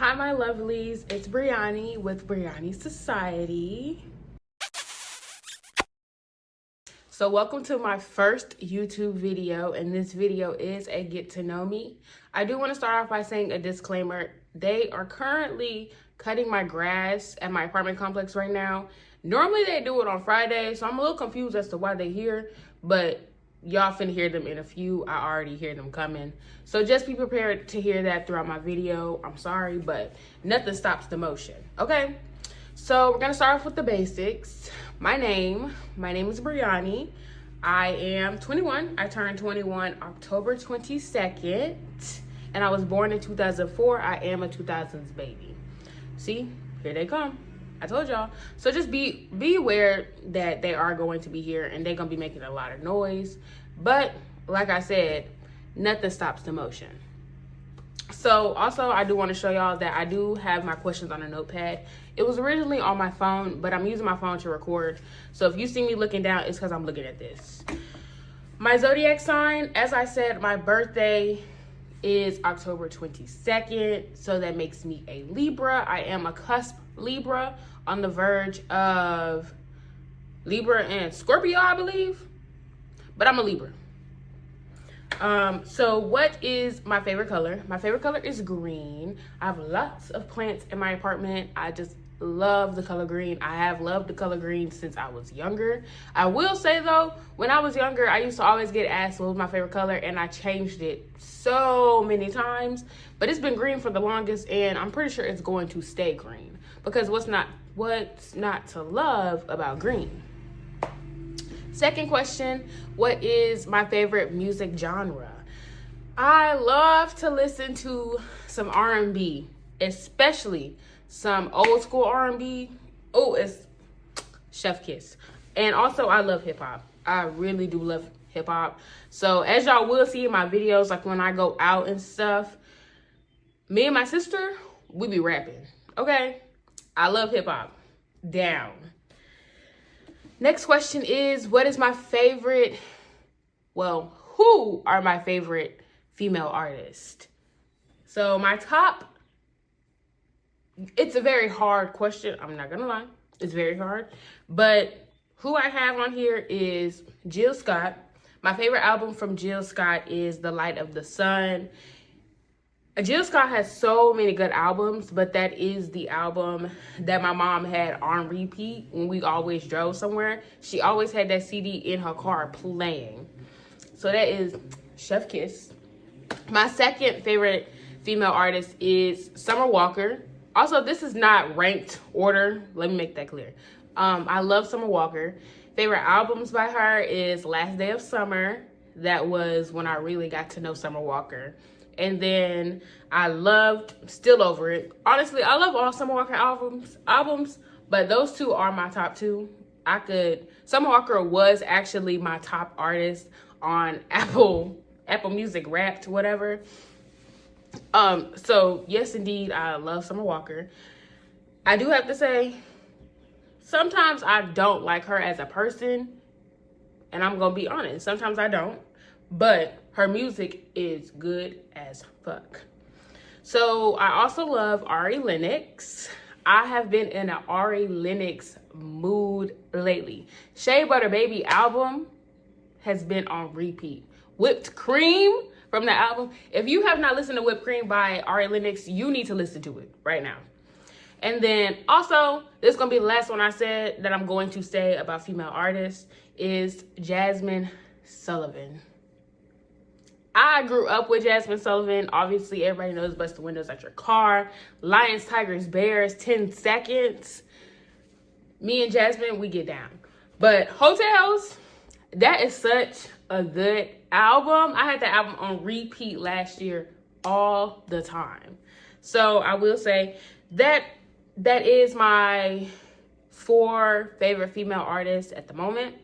Hi, my lovelies. It's Breani with Breani Society. So welcome to my first YouTube video, and this video is a get to know me. I do want to start off by saying a disclaimer. They are currently cutting my grass at my apartment complex right now. Normally they do it on Friday, so I'm a little confused as to why they're here, but y'all finna hear them in a few. I already hear them coming. So just be prepared to hear that throughout my video. I'm sorry, but nothing stops the motion, okay? So we're gonna start off with the basics. My name is Breani. I am 21. I turned 21 October 22nd, and I was born in 2004. I am a 2000s baby. See, here they come. I told y'all. So just be aware that they are going to be here and they're gonna be making a lot of noise. But like I said, nothing stops the motion. So also I do want to show y'all that I do have my questions on a notepad. It was originally on my phone, but I'm using my phone to record. So if you see me looking down, it's because I'm looking at this. My zodiac sign, as I said, my birthday is October 22nd. So that makes me a Libra. I am a cusp Libra on the verge of Libra and Scorpio, I believe. But I'm a Libra. So what is my favorite color? My favorite color is green. I have lots of plants in my apartment. I just love the color green. I have loved the color green since I was younger. I will say though, when I was younger, I used to always get asked what was my favorite color, and I changed it so many times. But it's been green for the longest, and I'm pretty sure it's going to stay green. Because what's not to love about green? Second question, what is my favorite music genre? I love to listen to some R&B, especially some old school R&B. Oh, it's chef kiss. And also I love hip hop. I really do love hip hop. So as y'all will see in my videos, like when I go out and stuff, me and my sister, we be rapping, okay? I love hip hop. Down. Next question is, what is my favorite, well, who are my favorite female artists? So my top, it's a very hard question. I'm not gonna lie, it's very hard. But who I have on here is Jill Scott. My favorite album from Jill Scott is The Light of the Sun. Jill Scott has so many good albums, but that is the album that my mom had on repeat when we always drove somewhere. She always had that CD in her car playing. So that is Chef Kiss. My second favorite female artist is Summer Walker. Also, this is not ranked order. Let me make that clear. I love Summer Walker. Favorite albums by her is Last Day of Summer. That was when I really got to know Summer Walker. And then I loved Still Over It. Honestly, I love all Summer Walker albums, but those two are my top two. Summer Walker was actually my top artist on Apple Music Wrapped, whatever. So yes, indeed, I love Summer Walker. I do have to say, sometimes I don't like her as a person, and I'm gonna be honest, sometimes I don't, but her music is good as fuck. So I also love Ari Lennox. I have been in an Ari Lennox mood lately. Shea Butter Baby album has been on repeat. Whipped Cream from the album. If you have not listened to Whipped Cream by Ari Lennox, you need to listen to it right now. And then also, this is gonna be the last one I said that I'm going to say about female artists is Jasmine Sullivan. I grew up with Jasmine Sullivan. Obviously, everybody knows Bust the Windows Out Your Car, Lions, Tigers, Bears, 10 Seconds. Me and Jasmine, we get down. But Hotels, that is such a good album. I had that album on repeat last year all the time. So I will say that is my 4 favorite female artists at the moment.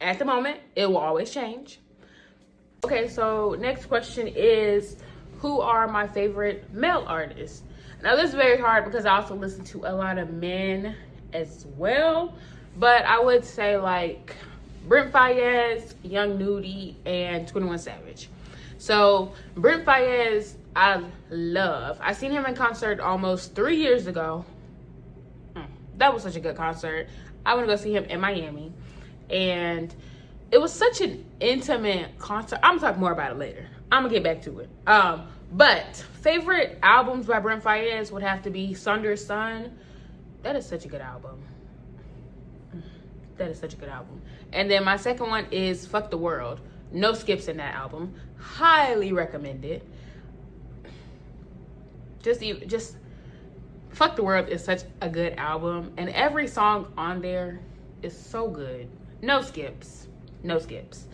At the moment, it will always change. Okay, so next question is, who are my favorite male artists? Now this is very hard because I also listen to a lot of men as well, but I would say like Brent Faiyaz, Young Nudy, and 21 Savage. So Brent Faiyaz, I love. I seen him in concert almost 3 years ago. That was such a good concert. I want to go see him in Miami. And it was such an intimate concert. I'm gonna talk more about it later. I'm gonna get back to it. But favorite albums by Brent Faiyaz would have to be Sunder's Son. That is such a good album. That is such a good album. And then my second one is Fuck the World. No skips in that album. Highly recommend it. Just Fuck the World is such a good album, and every song on there is so good. No skips. No skips.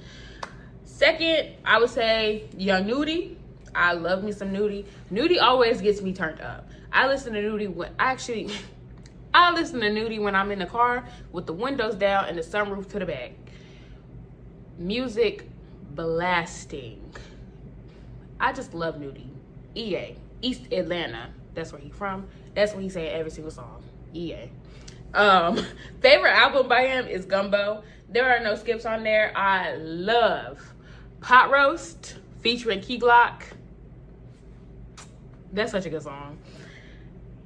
Second, I would say Young Nudy. I love me some Nudy. Nudy always gets me turned up. I listen to Nudy when I'm in the car with the windows down and the sunroof to the back. Music blasting. I just love Nudy. EA, East Atlanta. That's where he's from. That's what he say in every single song. EA. Favorite album by him is Gumbo. There are no skips on there. I love Pot Roast featuring Key Glock. That's such a good song.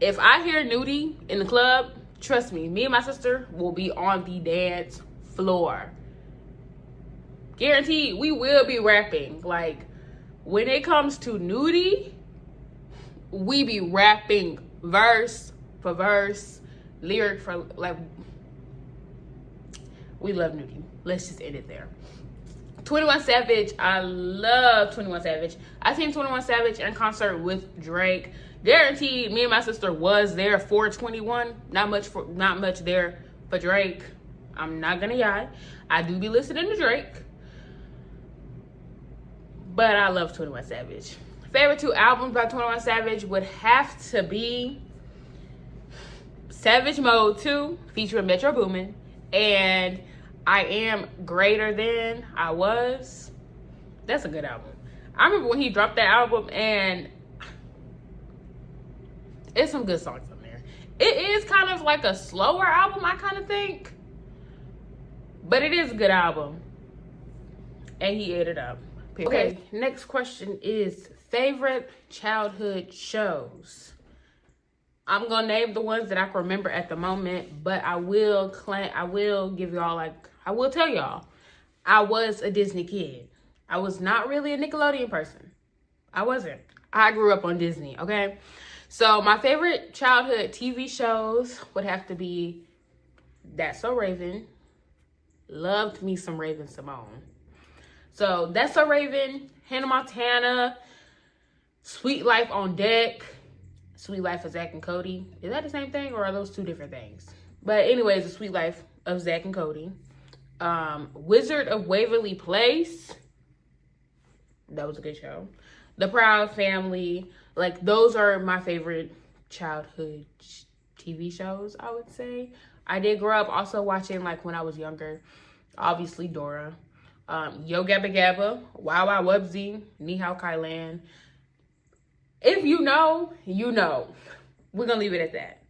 If I hear Nudy in the club, trust me, me and my sister will be on the dance floor. Guaranteed, we will be rapping. Like, when it comes to Nudy, we be rapping verse for verse, lyric for, like, we love Nudy. Let's just end it there. 21 Savage, I love 21 Savage. I seen 21 Savage in concert with Drake. Guaranteed, me and my sister was there for 21. Not much there for Drake. I'm not gonna lie. I do be listening to Drake. But I love 21 Savage. Favorite 2 albums by 21 Savage would have to be Savage Mode 2 featuring Metro Boomin and I Am Greater Than I Was. That's a good album. I remember when he dropped that album, and it's some good songs on there. It is kind of like a slower album, I kind of think, but it is a good album, and he ate it up. Okay, next question is favorite childhood shows. I'm gonna name the ones that I can remember at the moment, but I will give y'all, like, I will tell y'all, I was a Disney kid. I was not really a Nickelodeon person. I wasn't. I grew up on Disney, okay? So my favorite childhood TV shows would have to be That's So Raven. Loved me some Raven Simone. So That's So Raven, Hannah Montana, Sweet Life on Deck, Sweet Life of Zach and Cody. Is that the same thing, or are those 2 different things? But anyways, The Sweet Life of Zach and Cody. Wizard of Waverly Place. That was a good show. The Proud Family. Like, those are my favorite childhood TV shows, I would say. I did grow up also watching, like, when I was younger, obviously Dora, Yo Gabba Gabba, Wow Wow Wubsy, Ni Hao Kai Lan. If you know, you know. We're gonna leave it at that.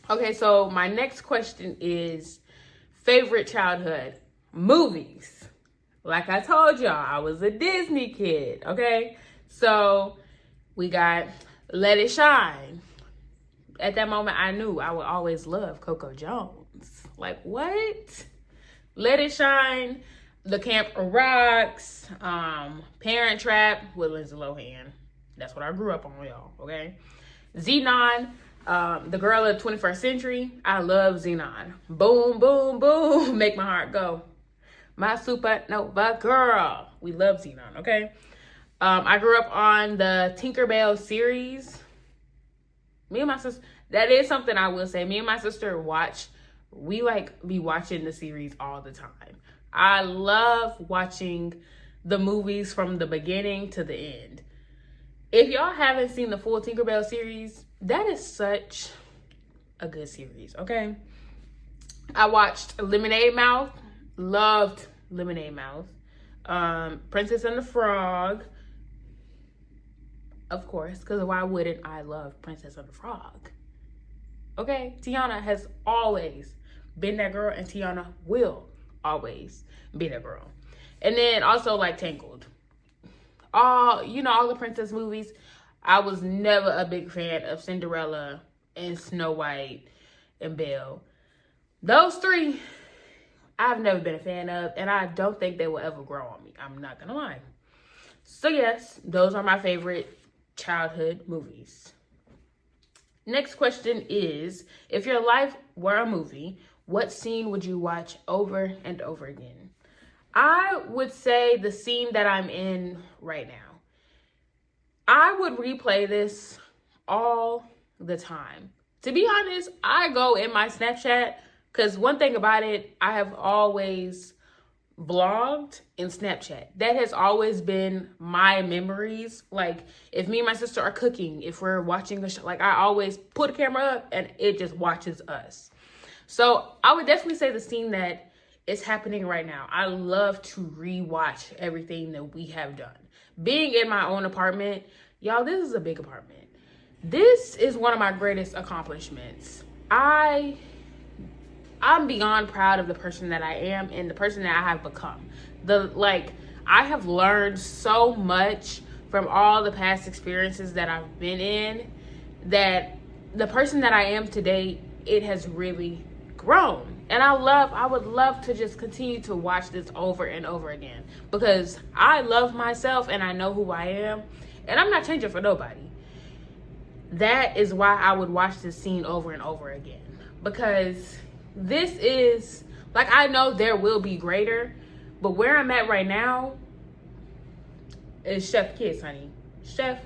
Okay, so my next question is favorite childhood movies. Like I told y'all, I was a Disney kid, okay? So we got Let It Shine. At that moment, I knew I would always love Coco Jones. Like, what? Let It Shine, The Camp Rocks, Parent Trap with Lindsay Lohan. That's what I grew up on, y'all, okay? Xenon, the girl of the 21st century. I love Xenon. Boom, boom, boom. Make my heart go. My supernova girl. We love Xenon, okay? I grew up on the Tinkerbell series. Me and my sister, that is something I will say. Me and my sister we be watching the series all the time. I love watching the movies from the beginning to the end. If y'all haven't seen the full Tinkerbell series, that is such a good series, okay? I watched Lemonade Mouth. Loved Lemonade Mouth. Princess and the Frog. Of course, because why wouldn't I love Princess and the Frog? Okay? Tiana has always been that girl, and Tiana will always be that girl. And then also, like, Tangled. all the princess movies. I was never a big fan of Cinderella and Snow White and Belle. Those three, I've never been a fan of, and I don't think they will ever grow on me. I'm not gonna lie. So yes, those are my favorite childhood movies. Next question is, if your life were a movie, what scene would you watch over and over again? I would say the scene that I'm in right now. I would replay this all the time. To be honest, I go in my Snapchat, because one thing about it, I have always vlogged in Snapchat. That has always been my memories. Like, if me and my sister are cooking, if we're watching the show, like, I always put a camera up and it just watches us. So I would definitely say the scene that is happening right now. I love to rewatch everything that we have done. Being in my own apartment, y'all, this is a big apartment. This is one of my greatest accomplishments. I'm beyond proud of the person that I am and the person that I have become. I have learned so much from all the past experiences that I've been in, that the person that I am today, it has really grown. And I would love to just continue to watch this over and over again, because I love myself and I know who I am, and I'm not changing for nobody. That is why I would watch this scene over and over again, because this is, like, I know there will be greater, but where I'm at right now is chef kiss, honey. Chef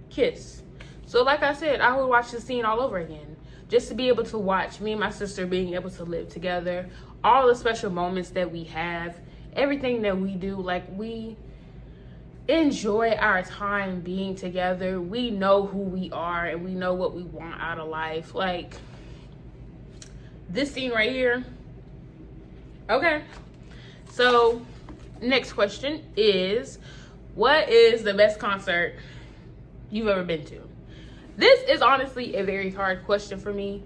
kiss. So like I said, I would watch the scene all over again, just to be able to watch me and my sister being able to live together, all the special moments that we have, everything that we do. Like, we enjoy our time being together. We know who we are and we know what we want out of life. Like, this scene right here. Okay, so next question is, what is the best concert you've ever been to? This is honestly a very hard question for me,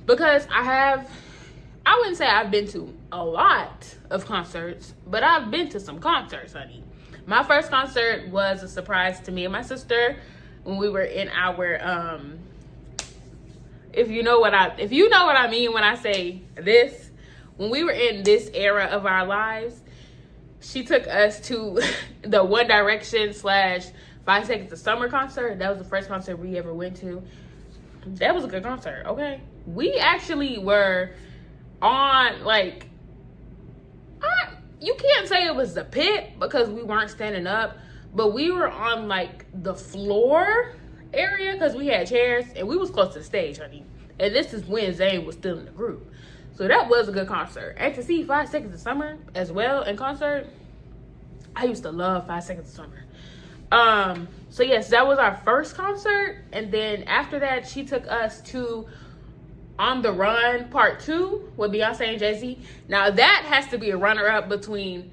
because I wouldn't say I've been to a lot of concerts, but I've been to some concerts, honey. My first concert was a surprise to me and my sister when we were in our if you know what I mean when I say this, when we were in this era of our lives, she took us to the One Direction / 5 Seconds of Summer concert. That was the first concert we ever went to. That was a good concert, okay? We actually were on, like, you can't say it was the pit because we weren't standing up, but we were on, like, the floor area because we had chairs and we was close to the stage, honey. And this is when Zayn was still in the group. So that was a good concert. And to see 5 Seconds of Summer as well in concert, I used to love 5 Seconds of Summer. So yes, that was our first concert. And then after that, she took us to On the Run Part 2 with Beyonce and Jay-Z. Now that has to be a runner-up between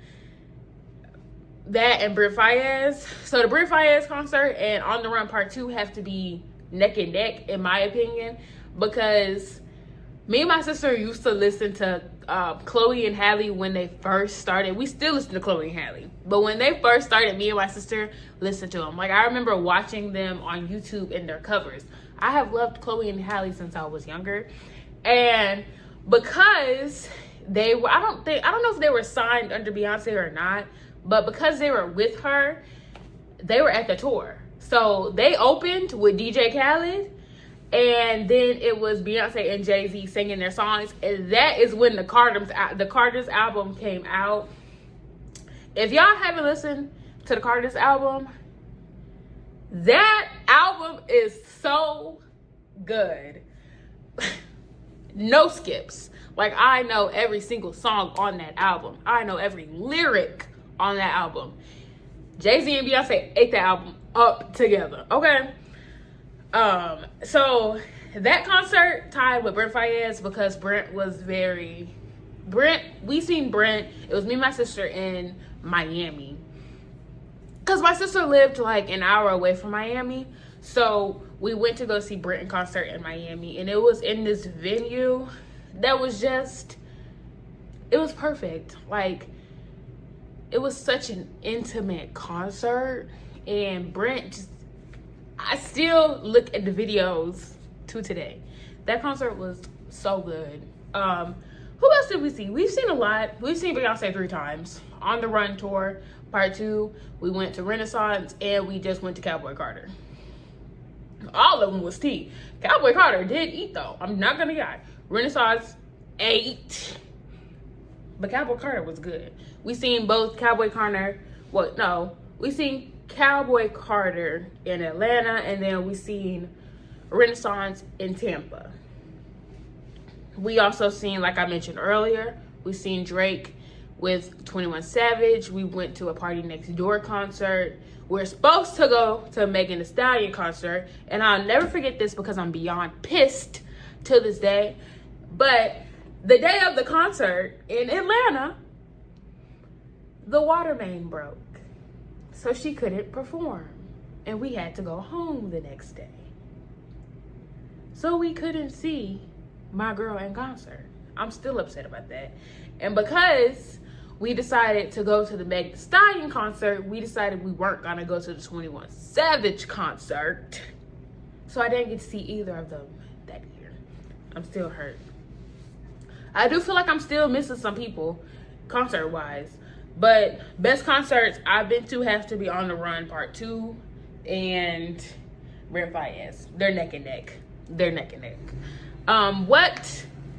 that and Brit Fayez. So the Brit Fayez concert and On the Run Part 2 have to be neck and neck, in my opinion, because me and my sister used to listen to Chloe and Halle when they first started. We still listen to Chloe and Halle, but when they first started, me and my sister listened to them. Like, I remember watching them on YouTube in their covers. I have loved Chloe and Halle since I was younger, and because they were, I don't know if they were signed under Beyonce or not, but because they were with her, they were at the tour. So they opened with DJ Khaled, and then it was Beyonce and Jay-Z singing their songs, and that is when the Carter's album came out. If y'all haven't listened to the Carter's album, that album is so good. No skips. Like, I know every single song on that album. I know every lyric on that album. Jay-Z and Beyonce ate that album up together, okay? So that concert tied with Brent Fayez because we seen Brent, it was me and my sister in Miami. Because my sister lived like an hour away from Miami. So we went to go see Brent in concert in Miami. And it was in this venue that was just, it was perfect. Like, it was such an intimate concert, and Brent just, I still look at the videos to today. That concert was so good. Who else did we see? We've seen a lot. We've seen Beyonce 3 times. On the Run tour, part 2. We went to Renaissance, and we just went to Cowboy Carter. All of them was tea. Cowboy Carter did eat, though. I'm not gonna lie. Renaissance ate, but Cowboy Carter was good. We seen both Cowboy Carter. We seen Cowboy Carter in Atlanta, and then we seen Renaissance in Tampa. We also seen, like I mentioned earlier, we seen Drake with 21 Savage. We went to a Party Next Door concert. We're supposed to go to a Megan Thee Stallion concert, and I'll never forget this because I'm beyond pissed to this day. But the day of the concert in Atlanta, the water main broke, so she couldn't perform, and we had to go home the next day. So we couldn't see my girl in concert. I'm still upset about that. And because we decided to go to the Megan Thee Stallion concert, we decided we weren't gonna go to the 21 Savage concert. So I didn't get to see either of them that year. I'm still hurt. I do feel like I'm still missing some people concert-wise. But best concerts I've been to have to be On the Run Part 2 and Rare Fayez. They're neck and neck.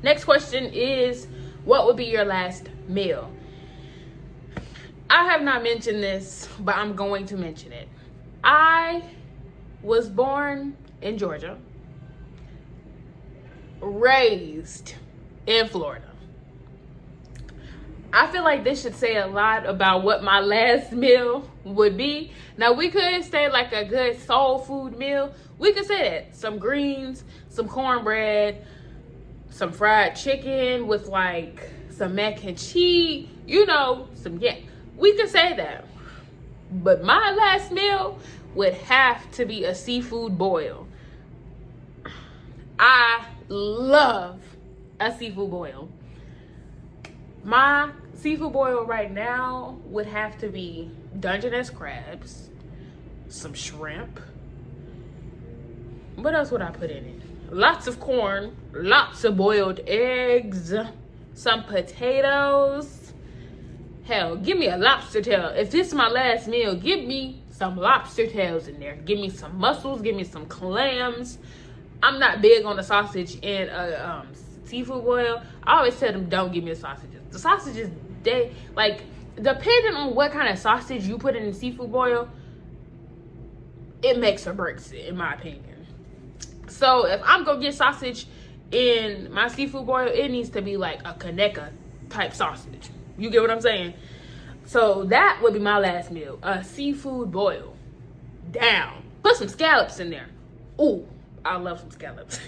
Next question is, what would be your last meal? I have not mentioned this, but I'm going to mention it. I was born in Georgia, raised in Florida. I feel like this should say a lot about what my last meal would be. Now, we could say like a good soul food meal. We could say that. Some greens, some cornbread, some fried chicken with like some mac and cheese, we could say that. But my last meal would have to be a seafood boil. I love a seafood boil. My seafood boil right now would have to be Dungeness crabs, some shrimp. What else would I put in it? Lots of corn, lots of boiled eggs, some potatoes. Hell, give me a lobster tail. If this is my last meal, give me some lobster tails in there. Give me some mussels, give me some clams. I'm not big on the sausage in a seafood boil. I always tell them, don't give me the sausages. The sausages, depending on what kind of sausage you put in the seafood boil, it makes or breaks it, in my opinion. So if I'm gonna get sausage in my seafood boil, it needs to be like a Kaneka type sausage. You get what I'm saying? So that would be my last meal, a seafood boil. Down. Put some scallops in there. Ooh, I love some scallops.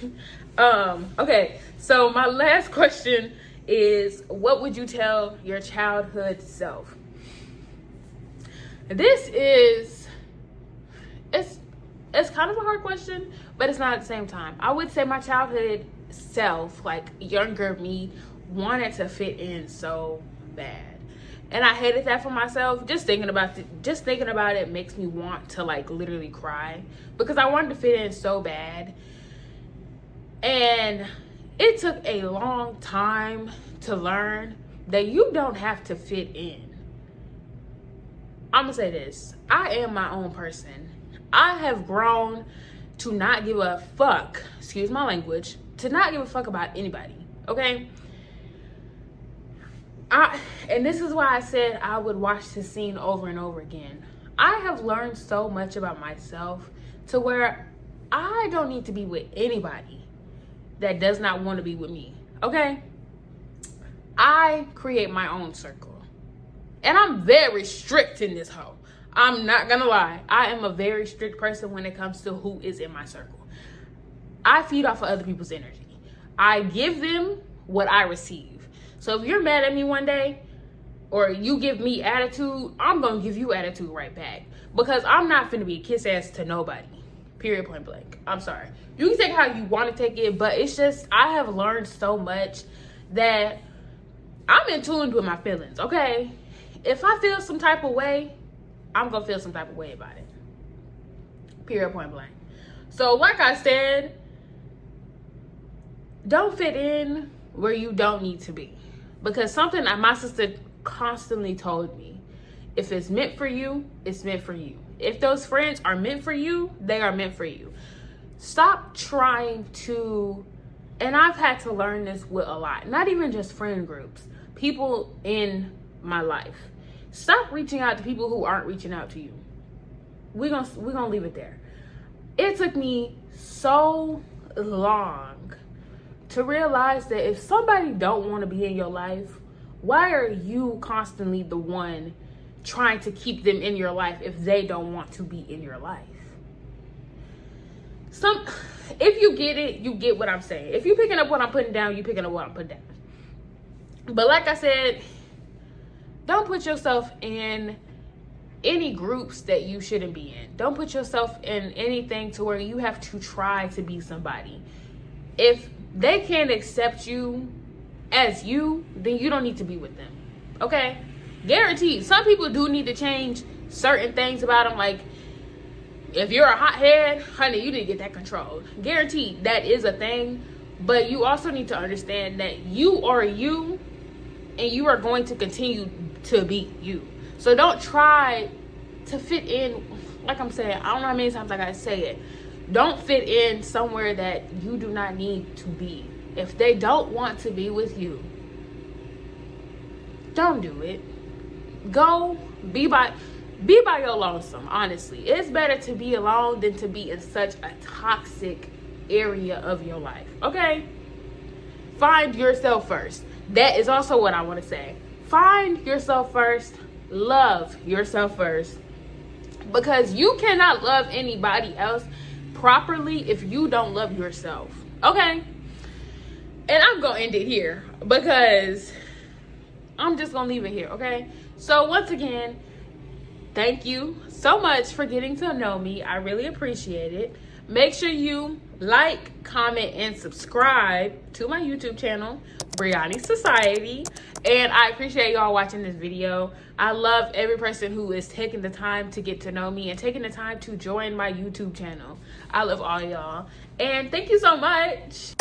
Okay, so my last question is, what would you tell your childhood self? This is, it's kind of a hard question, but it's not at the same time. I would say my childhood self, like younger me, wanted to fit in so bad. And I hated that for myself. Just thinking about it makes me want to like literally cry, because I wanted to fit in so bad. And it took a long time to learn that you don't have to fit in. I'm gonna say this. I am my own person. I have grown to not give a fuck, excuse my language, to not give a fuck about anybody, okay? And this is why I said I would watch this scene over and over again. I have learned so much about myself to where I don't need to be with anybody that does not want to be with me, okay? I create my own circle. And I'm very strict in this hoe. I'm not gonna lie. I am a very strict person when it comes to who is in my circle. I feed off of other people's energy. I give them what I receive. So if you're mad at me one day, or you give me attitude, I'm gonna give you attitude right back. Because I'm not finna be a kiss ass to nobody. Period, point blank. I'm sorry. You can take it how you want to take it, but it's just, I have learned so much that I'm in tune with my feelings, okay? If I feel some type of way, I'm gonna feel some type of way about it. Period, point blank. So like I said, don't fit in where you don't need to be. Because something that my sister constantly told me, if it's meant for you, it's meant for you. If those friends are meant for you, they are meant for you. Stop trying to, and I've had to learn this with a lot, not even just friend groups, people in my life. Stop reaching out to people who aren't reaching out to you. We're gonna leave it there. It took me so long to realize that if somebody don't want to be in your life, why are you constantly the one trying to keep them in your life if they don't want to be in your life? If you get it, you get what I'm saying. If you're picking up what I'm putting down, you're picking up what I'm putting down. But like I said, don't put yourself in any groups that you shouldn't be in. Don't put yourself in anything to where you have to try to be somebody. If they can't accept you as you, then you don't need to be with them. Okay? Guaranteed. Some people do need to change certain things about them. Like, if you're a hothead, honey, you need to get that controlled. Guaranteed, that is a thing. But you also need to understand that you are you, and you are going to continue to be you. So don't try to fit in. Like I'm saying, I don't know how many times I gotta say it. Don't fit in somewhere that you do not need to be. If they don't want to be with you, don't do it. Go be by your lonesome. Honestly, it's better to be alone than to be in such a toxic area of your life. Okay? Find yourself first. That is also what I want to say. Find yourself first. Love yourself first. Because you cannot love anybody else properly if you don't love yourself. Okay? And I'm going to end it here because I'm just going to leave it here. Okay? So once again, thank you so much for getting to know me. I really appreciate it. Make sure you like, comment, and subscribe to my YouTube channel, Breani Society. And I appreciate y'all watching this video. I love every person who is taking the time to get to know me and taking the time to join my YouTube channel. I love all y'all. And thank you so much.